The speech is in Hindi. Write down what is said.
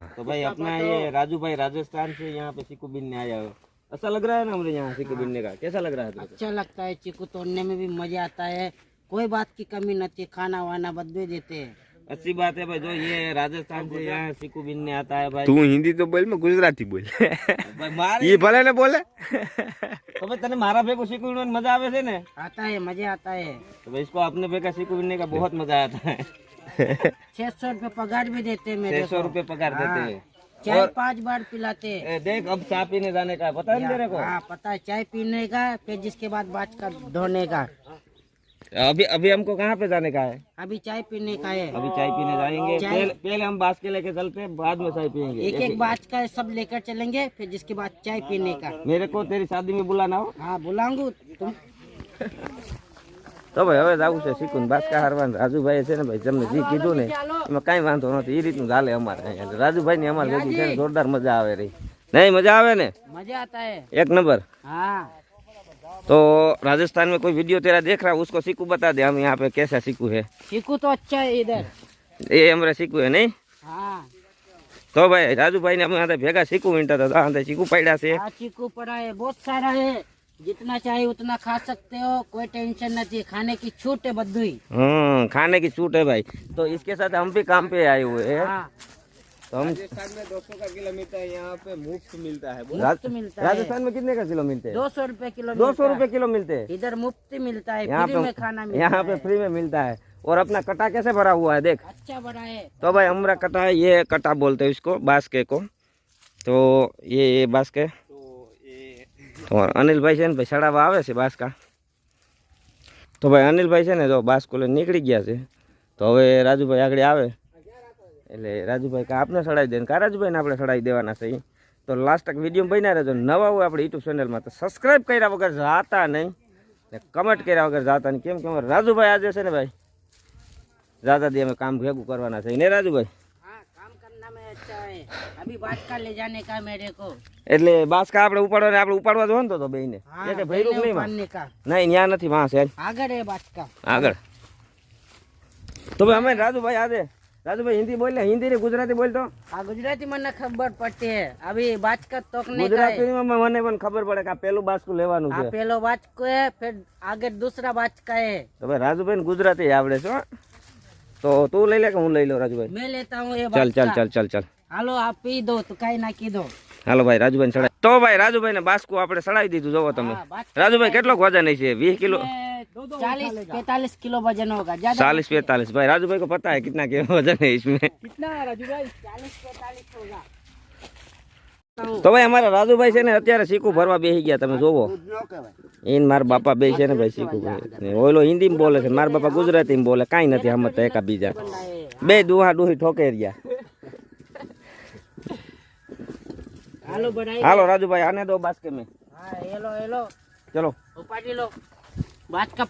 तो भाई अपना ये राजू भाई राजस्थान से यहाँ पे चीकू बीनने आया हो, अच्छा लग रहा है ना हमारे यहाँ चीकू बीनने का? कैसा लग रहा है तेरे को? अच्छा लगता है, चीकू तोड़ने में भी मजा आता है, कोई बात की कमी नहीं, खाना वाना बदले देते हैं। अच्छी बात है भाई, जो ये राजस्थान से यहाँ चीकू बीनने आता है भाई। तू हिंदी तो बोल, मैं गुजराती बोल। भाई मारे ये भले ने बोले। तो भाई तने मारा फेंको चीकू बीनने में मजा आवे छे ने? आता है, मजा आता है। तो भाई इसको अपने फेंका चीकू बीनने का बहुत मजा आता है। 600 रुपये पगार भी देते हैं मेरे 600 रुपये पगार देते हैं। चाय 5 बार पिलाते हैं। देख अब चाय पीने जाने का है, पता है तेरे को? हाँ पता है, चाय पीने का, फिर जिसके बाद बात का धोने का। अभी हमको कहाँ पे जाने का है? अभी चाय पीने का है। अभी चाय पीने जाएंगे। पहले हम बास के लेके चलते हैं, बाद में चाय पियेंगे। एक एक बात का सब लेकर चलेंगे, फिर जिसके बाद चाय पीने का। मेरे को तेरी शादी में बुलाना हो? हाँ बुलाऊंगा तुम। તો ભાઈ હવે જાવું છે શીખું બાસકા હારવાનું રાજુભાઈ છે ને ભાઈ તમને જે કીધું ને એમાં કાંઈ વાંધો નથી, એ રીતનું ચાલે અમારે અહીંયા રાજુભાઈ ની અમારે ભેગી છે ને જોરદાર મજા આવે રહી नहीं मजा आवे ने? मजा आता है एक नंबर। हाँ। तो राजस्थान में कोई वीडियो तेरा देख रहा है उसको सीकू बता दे, हम यहाँ पे कैसा सीकू है। सीकू तो अच्छा है इधर, ये हमारा सीकू है नहीं? हाँ। तो भाई राजू भाई ने हमें भेगा सीकू विंटर था, चीकू पड़ा से। हाँ चीकू पड़ा है, बहुत सारा है, जितना चाहिए उतना खा सकते हो, कोई टेंशन नहीं, खाने की छूट है बद्दू। खाने की छूट है भाई। तो इसके साथ हम भी काम पे आए हुए हैं। हाँ। तो हम राजस्थान में 200 का किलो मिलता है, यहाँ पे मुफ्त मिलता है। मुफ्त मिलता है। राजस्थान में कितने का किलो मिलते हैं? 200 रुपए किलो। 200 रुपए किलो मिलते हैं। इधर मुफ्त मिलता है, यहाँ फ्री में खाना मिलता यहाँ पे है। फ्री में मिलता है। और अपना कटा कैसे भरा हुआ है देख, अच्छा बड़ा है। तो भाई हमारा कटा है, ये कटा बोलते हैं इसको, बास्के को। तो ये बास्के तो अनिल भाई से भाई सड़ावा आवे से बास का। तो भाई अनिल भाई से ने जो बास को निकली गया से, तो हवे राजू भाई आगे आवे એટલે રાજુભાઈ કા આપને સડાઈ દે કા રાજુભાઈ ને આપણે સડાઈ દેવાના છે। તો લાસ્ટ તક વિડીયો બન્યા રહેજો, નવા હોય આપણે યુટ્યુબ ચેનલમાં તો સબસ્ક્રાઇબ કર્યા વગર જાતા નહીં ને કમેન્ટ કર્યા વગર જાતા નહીં, કેમ કે અમારે રાજુભાઈ આજે છે ને ભાઈ જાતા દી અમે કામ ભેગું કરવાના છે ને રાજુભાઈ? हाँ काम करना में अच्छा है, अभी बात का ले जाने का मेरे को। એટલે બાસકા આપણે ઉપાડવાને આપણે ઉપાડવા જો ને તો બેયને हाँ, કે ભઈ રૂક નહીં पानी का નહીં ન્યા નથી માં છે आगर है बात का। આગળ। તો ભાઈ અમે રાજુભાઈ આજે રાજુભાઈ हिंदी बोल, हिंदी ने गुजराती बोल तो? हाँ गुजराती मन खबर पड़ती है, अभी बात का तोकने का गुजराती है। में मने पण खबर पड़े कि पेलू बासकु लेवानुं हाँ छे। पहलो बात को है, फिर आगे दूसरा बात का है। तो भाई राजूभाई ने गुजराती आवड़े छे, तो तू ले ले कि हूँ लई लो राजूभाई? मैं लेता हूँ ये चल बात चल का। चल चल चल हालो आप पी दो तो कहीं ना की दो। हालो भाई राजूभाई ने सड़ाई। तो भाई राजूभाई ने बासकु आपणे सड़ाई दीधुं, जोवो तमे। हाँ, बात राजूभाई केटलो वजन है? 20 किलो 40-45 किलो वजन होगा, ज्यादा 40-45। भाई राजूभाई को पता है कितना के वजन है इसमें। कितना राजू भाई? 40-45 होगा। तो भाई हमारा राजूभाई છે ને અત્યારે શીખું ભરવા બેસી ગયા, તમે જોવો ઈન મારા બાપા બે છે ને ભાઈ શીખું ઓલો હિન્દીમાં બોલે છે, મારા બાપા ગુજરાતીમાં બોલે, કાંઈ નથી સમજતા એકા બીજા, બે દુહા ડુહી ઠોકે રહ્યા। हालो बढ़ाई। हालो राजूभाई आने दो बास्के में। हाँ ये लो चलो उपाड़ी लो बात का।